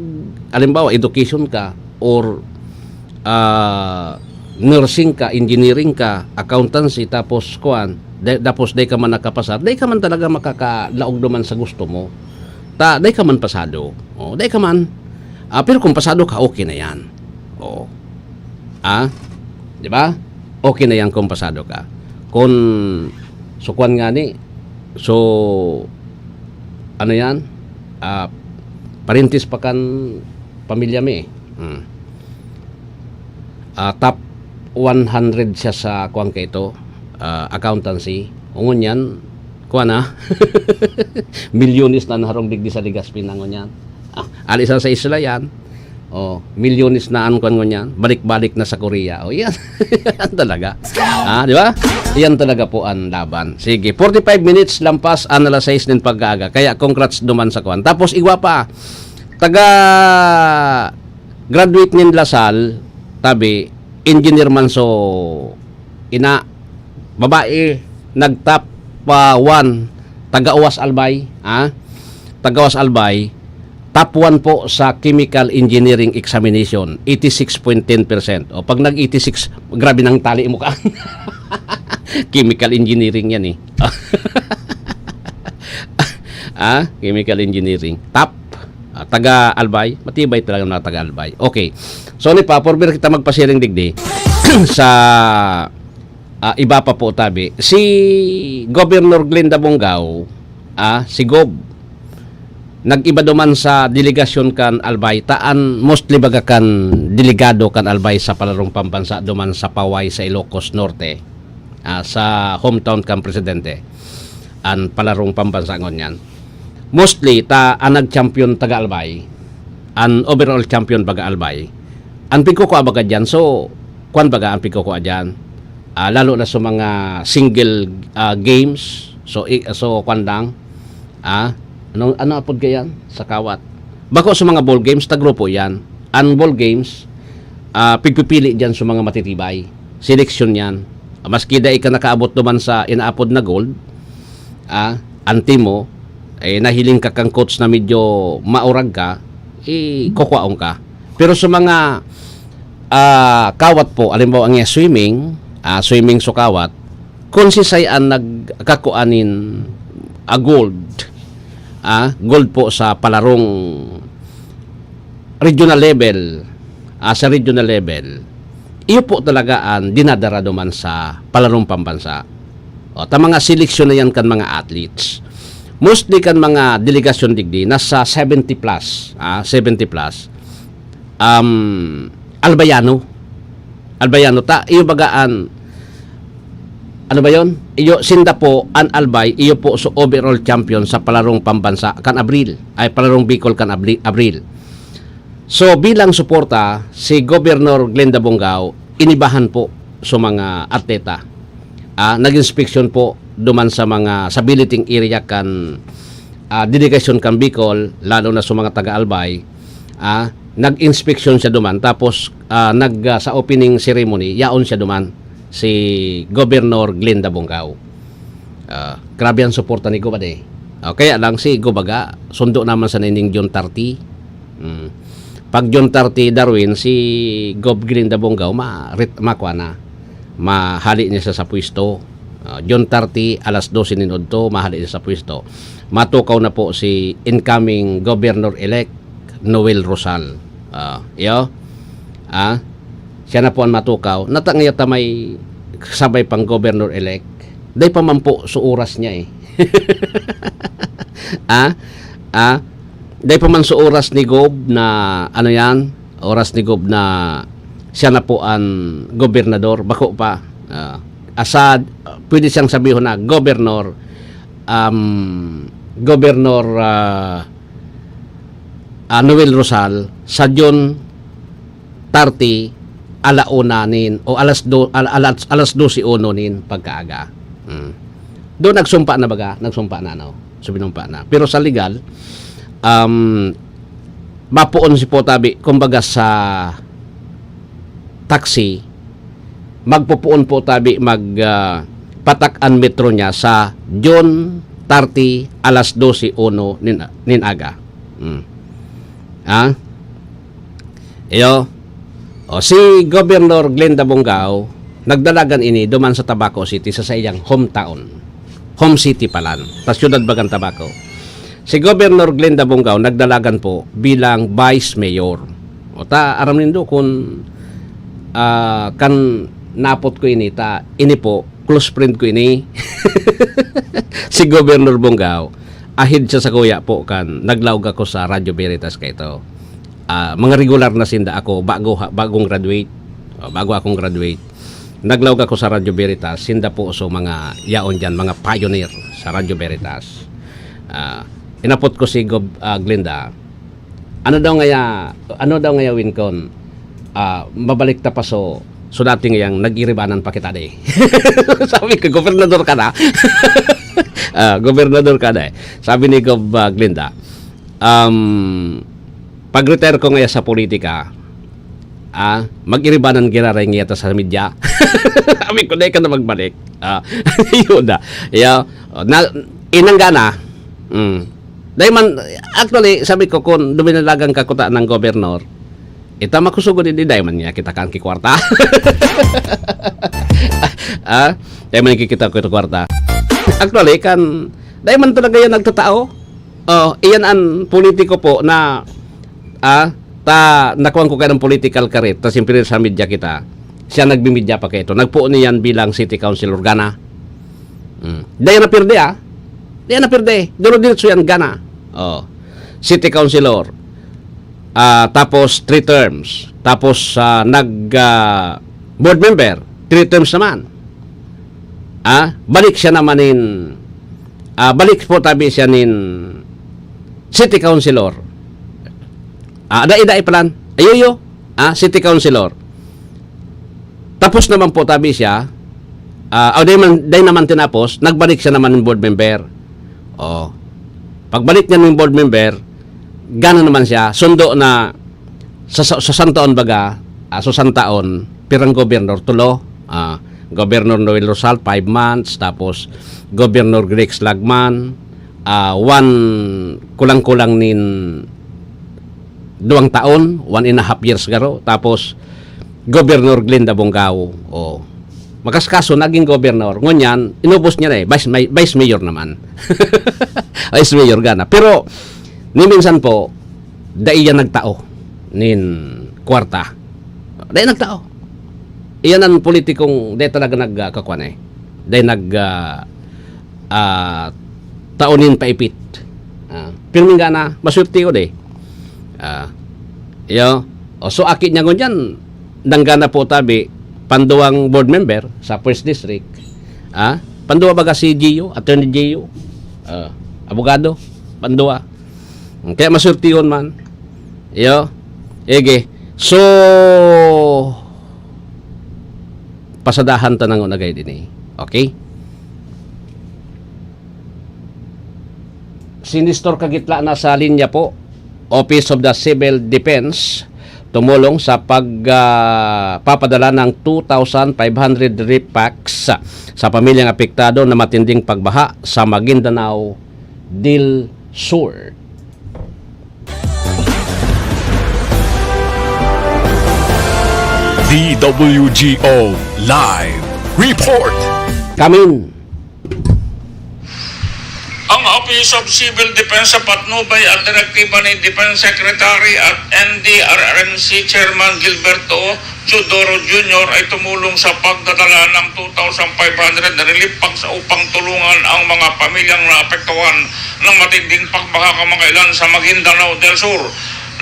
alimbawa, education ka, or, nursing ka, engineering ka, accountancy, tapos, tapos, day ka man nakapasar, day ka man talaga makakalaog naman sa gusto mo. Day ka man pasado. O, day ka man. Pero kung pasado ka, okay na yan. O. Di ba? Okay na yan kung pasado ka. Kung sukuan nga ni, so, ano yan? Parintis pa kan pamilya mi. Top 100 siya sa kuwan ka ito, accountancy. Ungon yan, kuwan na. Milyonis na naharong digdi sa Ligaspin na ngon yan. Alisa sa isla yan. Milyonis na kuwan ngon yan. Balik-balik na sa Korea. Yan. Yan talaga. Di ba? Yan talaga po ang laban. Sige, 45 minutes lampas, alas 6 din pag-aga. Kaya congrats duman sa kuwan. Tapos igwa pa, graduate nin Lasal, tabi, engineer man so, babae, nag-top 1, taga-Uwas Albay, taga-Uwas Albay, top 1 po sa chemical engineering examination, 86.10%. O pag nag-86, grabe ng tali mo ka. Chemical engineering yan eh. Chemical engineering. Top. Taga Albay. Matibay talaga na taga Albay. Okay. So ni pa, forbir kita magpasiring digdi sa iba pa po tabi. Si Governor Glenda Bongao, si Gob, nag-iba duman sa delegasyon kan Albay, taan mostly baga kan delegado kan Albay sa palarong pambansa duman sa Paway sa Ilocos Norte, sa hometown kan presidente an palarong pambansa ngon yan. Mostly ang nag-champion taga Albay, an overall champion baga Albay, an piko ko baga dyan. So kwan baga an piko ko dyan, lalo na sa mga single games. So kwan lang, ano apod kayan sa kawat. Bako sa mga ball games, tagrupo yan. Ang ball games, pigpipili dyan sa mga matitibay. Seleksyon yan. Maski da ka nakaabot naman sa inaapod na gold, anti mo, nahiling ka kang coach na medyo maurag ka, kukwaong ka. Pero sa mga kawat po, alimbawa ang swimming so kawat, konsisay ang nagkakuanin gold. Gold po sa palarong regional level, sa regional level, iyo po talaga ang dinadara duman sa palarong pambansa. Ta mga seleksyon na yan kan mga athletes. Mostly kan mga delegasyon digdi, nasa 70 plus. Albayano, ta, iyo bagaan, ano ba yon? Iyo sinda po an Albay, iyo po so overall champion sa palarong pambansa kan Abril, ay palarong Bicol kan Abril. So bilang suporta, si Governor Glenda Bongao inibahan po sa mga atleta. Nag-inspection po duman sa mga stability area kan delegation kan Bicol, lalo na sa mga taga Albay. Nag-inspection siya duman, tapos sa opening ceremony yaon siya duman si Governor Glenda Bongao. Grabe ang suporta ni Go bade. Kaya lang si Go baga sundo naman sa nining John 30. Pag John 30 Darwin, si Gov Glenda Bongao makwa na, mahali niya sa pwesto. John 30 alas 12 ninudto, mahali niya sa pwesto. Matukaw na po si incoming Governor-elect Noel Rosal. Siya na po ang matukaw. Natangiyata may sabay pang Governor-elect. Day pa man po sa oras niya Dahil pa man sa oras ni Gob na, oras ni Gob na siya na po ang gobernador, bako pa, pwede siyang sabihin na Governor Noel Rosal sa June 30 alauna nin o alas 12 nin pagkaaga. Doon nagsumpa na baga, subinumpa na. Pero sa legal, mapuon si Potabi, kumbaga sa taxi, magpupuon Potabi patakan metro niya sa June 30 alas 12:01 nin aga. Si Governor Glenda Bongao nagdalagan ini duman sa Tabaco City sa iyang hometown. Home city palan, sa siyudad Bagan Tabaco. Si Governor Glenda Bongao nagdalagan po bilang Vice Mayor. O aram nindo kung kan napot ko ini po close friend ko ini si Governor Bongao. Ahid siya sa kuya po kan naglawag ako sa Radyo Veritas kay ito. Mga regular na sinda ako bagong graduate. Bago akong graduate. Naglawag ako sa Radyo Veritas, sinda po so mga yaon dyan, mga pioneer sa Radyo Veritas. Inapot ko si Glenda. Ano daw ngaya Wincon? Mabalik ta pa so dating yang nag-iribanan pa kita de. Sabi ko, gobernador ka na. Gobernador ka na eh. Sabi ni Glenda, pag-retire ko ngaya sa politika, mag-iribanan giraray ngayata sa media. Sabi ko, ka na magbalik. Yun na. Inanggana. Dahil man, actually, sabi ko, kung duminalagang kakuta ng gobernador, ita makusugod din dahil man niya kita kan kikwarta. Dahil man kikita ko ito kwarta. Actually, dahil man talaga yan nagtatao. Iyan ang politiko po na nakuha ko kayo ng political career, tas simpire sa media kita, siya nagbimidya pa kayo ito. Nagpuon niyan bilang city councilor Gana. Dahil na pirde. Doon din yan Gana. City councilor. Tapos 3 terms. Tapos board member, 3 terms naman. Balik siya naman balik po tabi siya city councilor. Dai palan. Ayoyo. City councilor. Tapos naman po tabi siya. Day naman tinapos, nagbalik siya naman ng board member. Pagbalik niya ng board member, gano'n naman siya. Sundo na sa santaon baga, sa santaon, pirang gobernador tulo. Governor Noel Rosal, 5 months. Tapos, Governor Greg Slagman, kulang-kulang 2 taon, 1.5 years garo. Tapos, Governor Glenda Bongao. Makaskaso, naging governor. Ngunyan, inubos niya na Vice Mayor naman. Vice Mayor gana. Pero, minsan po, dahil yan nagtao. Kwarta. Dahil nagtao. Iyan ang politikong dahil talaga nagkakwan eh. Dahil taonin paipit. Pero nga na, maswerte ko so akit niya ngunyan, nanggana po tabi, panduang board member sa First District. Panduwa baga si Gio, Attorney Gio, abogado, panduwa. Kaya maswerte yun man. So, pasadahan tanang unagay din okay? Sinistor Kagitla na sa linya po, Office of the Civil Defense, tumulong sa pagpapadala ng 2,500 relief packs sa pamilyang apektado na matinding pagbaha sa Maguindanao del Sur. DWGO Live Report. Kamin. Ang Office of Civil Defense sa Patnubay at direktiba ni Defense Secretary at NDRRMC Chairman Gilberto Chodoro Jr. ay tumulong sa pagdadala ng 2,500 na relief packs upang tulungan ang mga pamilyang naapektuhan ng matinding pagbaha kamakailan sa Maguindanao del Sur.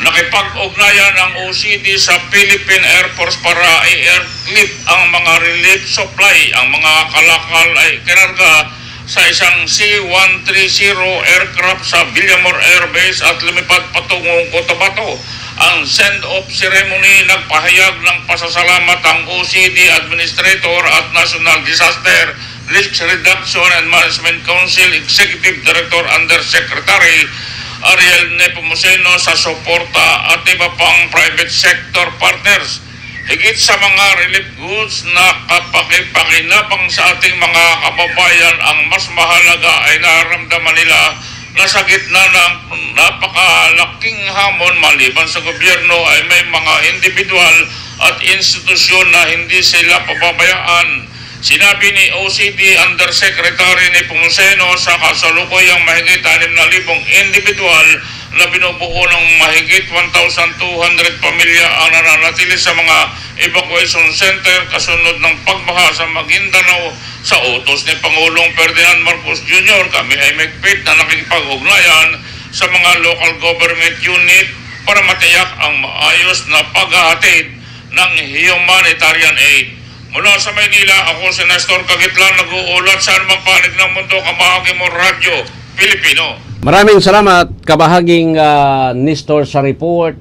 Nakipag-ugnayan ang OCD sa Philippine Air Force para i-airlift ang mga relief supply. Ang mga kalakal ay kinarga sa isang C-130 aircraft sa Villamor Air Base at lumipad patungong Cotabato. Ang send-off ceremony nagpahayag ng pasasalamat ang OCD Administrator at National Disaster Risk Reduction and Management Council Executive Director Undersecretary Ariel Nepomuceno sa suporta at iba pang private sector partners. Higit sa mga relief goods na kapakipakinabang sa ating mga kababayan, ang mas mahalaga ay nararamdaman nila na sa gitna ng napakalaking hamon maliban sa gobyerno ay may mga individual at institusyon na hindi sila pababayaan. Sinabi ni OCD Undersecretary Nepomuceno sa kasalukuyang mahigit 6,000 individual na binubuo ng mahigit 1,200 pamilya ang nananatili sa mga evacuation center kasunod ng pagbaha sa Maguindanao. Sa utos ni Pangulong Ferdinand Marcos Jr., kami ay magpit na nakikipag-ugnayan sa mga local government unit para matiyak ang maayos na paghahatid ng humanitarian aid. Mula sa Maynila, ako si Nestor Cagitlan, nag-uulat sa anumang panig ng mundo, kabahagi mo Radyo Pilipino. Maraming salamat, kabahaging Nestor sa report.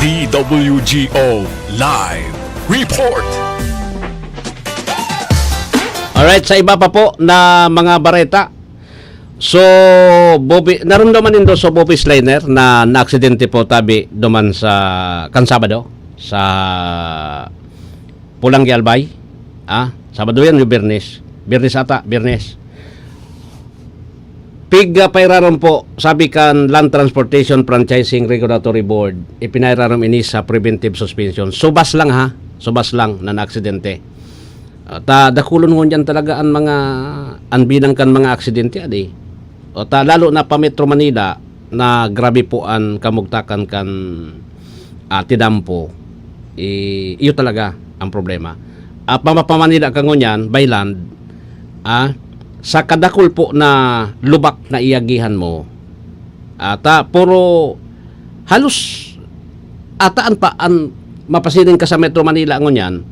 DWGO Live Report. Alright, sa iba pa po na mga bareta. So, naramdaman nindo sa Bobby Sliner na na-aksidente po tabi duman sa Sabado sa Pulang Albay. Sabado yan yung Biyernes. Biyernes. Piga pairaron po, sabi kan Land Transportation Franchising Regulatory Board, ipinairaron ini sa preventive suspension. Subas lang na na-aksidente. Dakulon ngon dyan talaga ang mga anbinang kan mga aksidente adi. Lalo na pa Metro Manila na grabe po ang kamugtakan kan tidampo. Iyo talaga ang problema. Pa Manila ka ngunyan by land, sa kadakul po na lubak na iyagihan mo, puro halos ataan pa ang mapasiling ka sa Metro Manila ngunyan.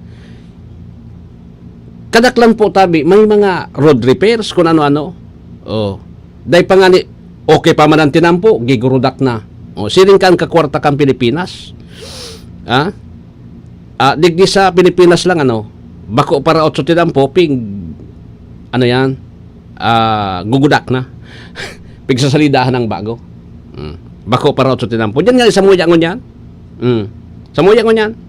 Kadaklan po tabi may mga road repairs kung ano-ano. Dahil pa nga ni, okay pa man ang tinampo, gigurudak na. Siring kan kakwarta kang Pilipinas. Digdi sa Pilipinas lang, bako para 8 tinampo, gugudak na. Pigsasalidahan ng bago. Bako para 8 tinampo. Diyan nga, sa muya ngunyan. Sa muya ngunyan.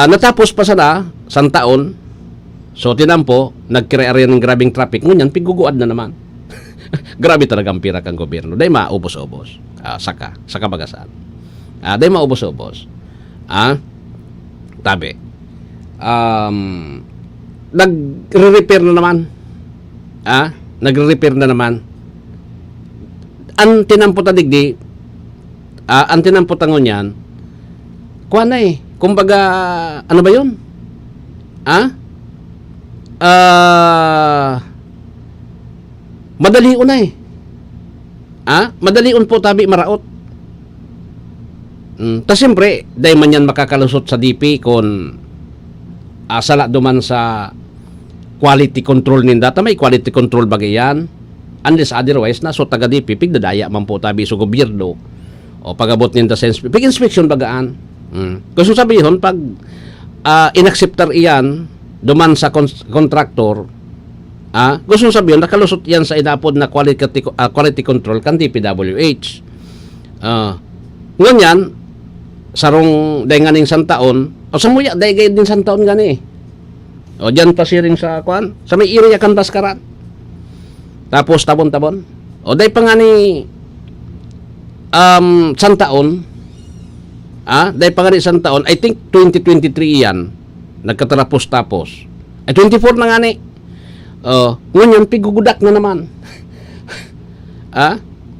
Natapos pa sana, taon, so tinampo, nagkrearya ng grabing traffic, ngunyan, piguguad na naman. Grabe talaga ang pira kang gobyerno. Dahil maubos-ubos. Saka bagasan. Dahil maubos-ubos. Tabi. Nagre-repair na naman. Nagre-repair na naman. Ang tinampo tadigdi, ang tinampo tangon yan, kuha na kumbaga, ano ba yun? Madalion na madalion po tabi maraot. Tas siyempre, dahil man yan makakalusot sa DP kung sala duman sa quality control ninda, may quality control bagay yan. Unless otherwise, so taga DP, pigdadaya man po tabi sa gobyerno o pag-abot ninda sa pig-inspection bagaan. Gusto sabihin, pag inacceptar iyan duman sa contractor, gusto sabihin, nakalusot yan sa inapod na quality control kan DPWH. Ngunyan, sarong daynganing santaon, samuya, daygay din santaon gani. Dyan pa siring sa sa may area kan Baskaran. Tapos tabon-tabon. Day pa nga ni santaon, day pa nga ni santaon, I think 2023 yan, nagkatarapos-tapos. Ay 24 na nga ni. Ngunyan, pigugudak na naman.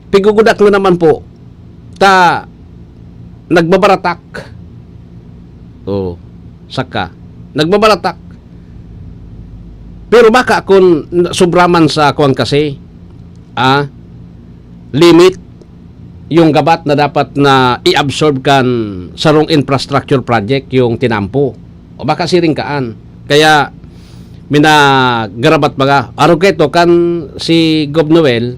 Pigugudak na naman po. Nagbabaratak. Saka. Nagbabaratak. Pero baka kung sobraman sa kuwan kasi, limit yung gabat na dapat na i-absorb kan sa wrong infrastructure project yung tinampo. O baka siring kaan. Kaya, minagarabat baga. Araw keto kan si Gov. Noel,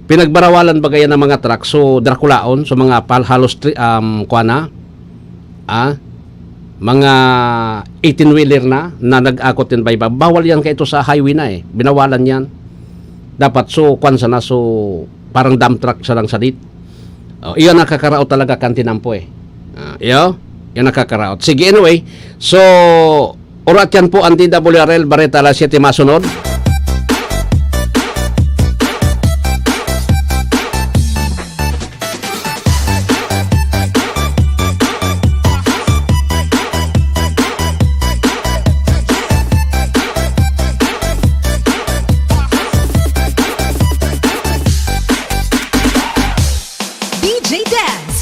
pinagbarawalan ba kaya ng mga truck so Draculaon so mga palhalos mga 18-wheeler na nag-akot din ba bawal yan kaya ito sa highway na binawalan yan dapat so kwansa na so parang dump truck sa lang sadit iyon nakakaraot talaga kan tinampo yun nakakaraot sige anyway so orat yan po ang DWRL Bareta alas 7 masunod. DJ Dance